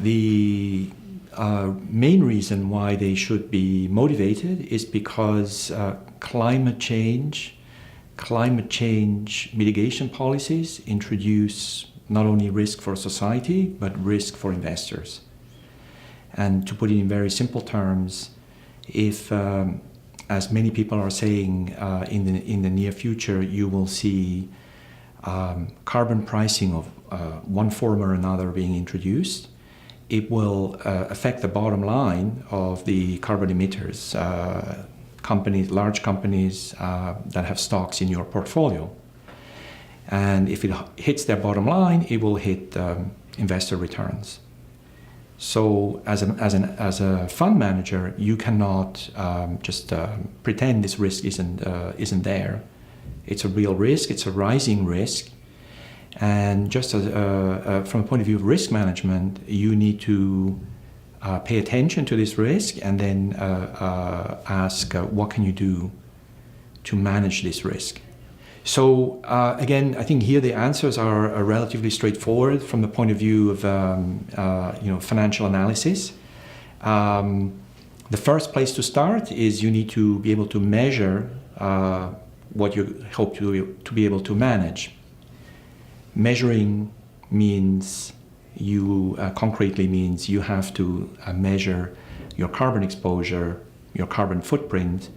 The main reason why they should be motivated is because climate change mitigation policies introduce not only risk for society, but risk for investors. And to put it in very simple terms, if, as many people are saying, in the near future, you will see carbon pricing of one form or another being introduced, it will affect the bottom line of the carbon emitters, large companies that have stocks in your portfolio. And if it hits their bottom line, it will hit investor returns. So as a fund manager, you cannot just pretend this risk isn't there. It's a real risk. It's a rising risk. And just as, from a point of view of risk management, you need to pay attention to this risk and then ask what can you do to manage this risk. So again, I think here the answers are relatively straightforward from the point of view of financial analysis. The first place to start is you need to be able to measure what you hope to be able to manage. Measuring means concretely means you have to measure your carbon exposure, your carbon footprint.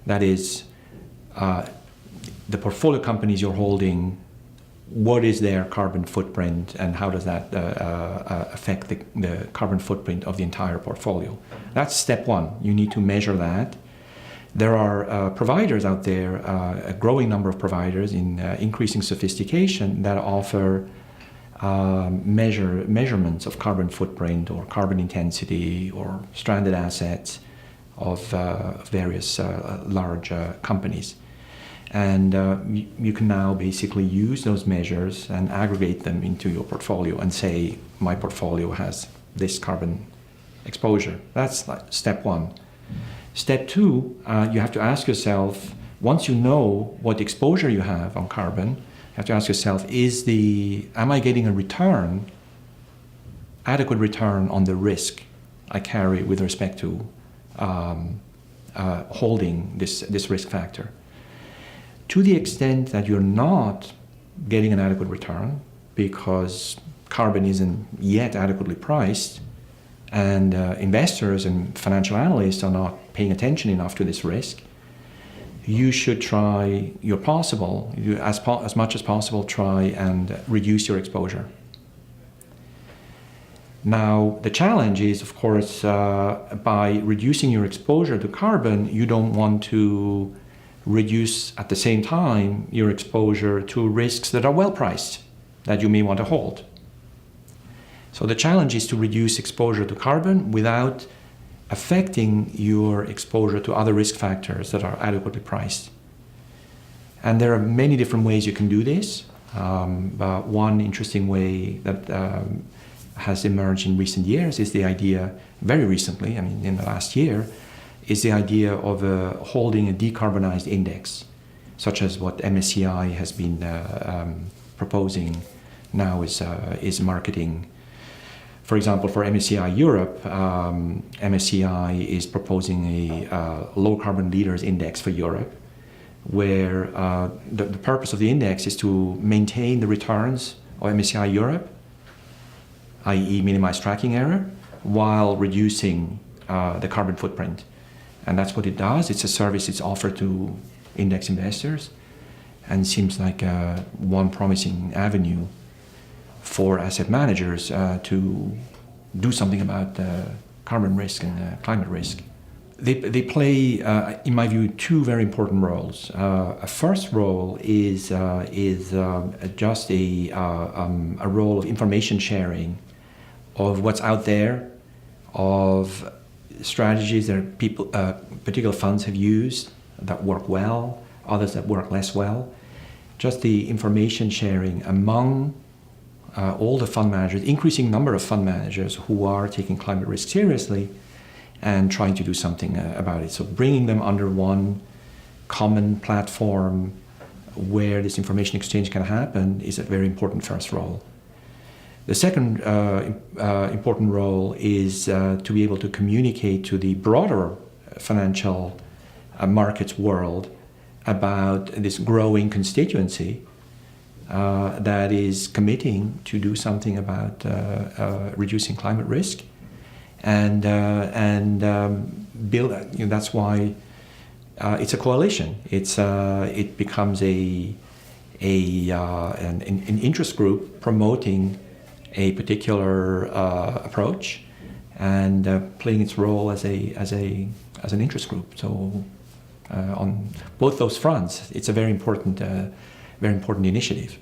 That is, the portfolio companies you're holding, what is their carbon footprint and how does that affect the carbon footprint of the entire portfolio? That's step one. You need to measure that. There are providers out there, a growing number of providers in increasing sophistication that offer measurements of carbon footprint or carbon intensity or stranded assets of various large companies. And you can now basically use those measures and aggregate them into your portfolio and say, my portfolio has this carbon exposure. That's step one. Step two, you have to ask yourself, once you know what exposure you have on carbon, you have to ask yourself, am I getting a return, adequate return on the risk I carry with respect to holding this risk factor? To the extent that you're not getting an adequate return because carbon isn't yet adequately priced, and investors and financial analysts are not paying attention enough to this risk, you should try as much as possible, try and reduce your exposure. Now, the challenge is, of course, by reducing your exposure to carbon, you don't want to reduce at the same time your exposure to risks that are well priced, that you may want to hold. So the challenge is to reduce exposure to carbon without affecting your exposure to other risk factors that are adequately priced. And there are many different ways you can do this. But one interesting way that has emerged in recent years is the idea, very recently, in the last year, is the idea of holding a decarbonized index, such as what MSCI has been proposing now is marketing. For example, for MSCI Europe, MSCI is proposing a low carbon leaders index for Europe, where the purpose of the index is to maintain the returns of MSCI Europe, i.e. minimize tracking error, while reducing the carbon footprint. And that's what it does. It's a service it's offered to index investors and seems like one promising avenue for asset managers to do something about carbon risk and climate risk. They play, in my view, two very important roles. A first role is just a role of information sharing of what's out there, of strategies that particular funds have used that work well, others that work less well. Just the information sharing among all the fund managers, increasing number of fund managers who are taking climate risk seriously and trying to do something about it. So bringing them under one common platform where this information exchange can happen is a very important first role. The second important role is to be able to communicate to the broader financial markets world about this growing constituency that is committing to do something about reducing climate risk, and build. That's why it's a coalition. It becomes an interest group promoting a particular approach and playing its role as an interest group. So on both those fronts, it's a very important initiative.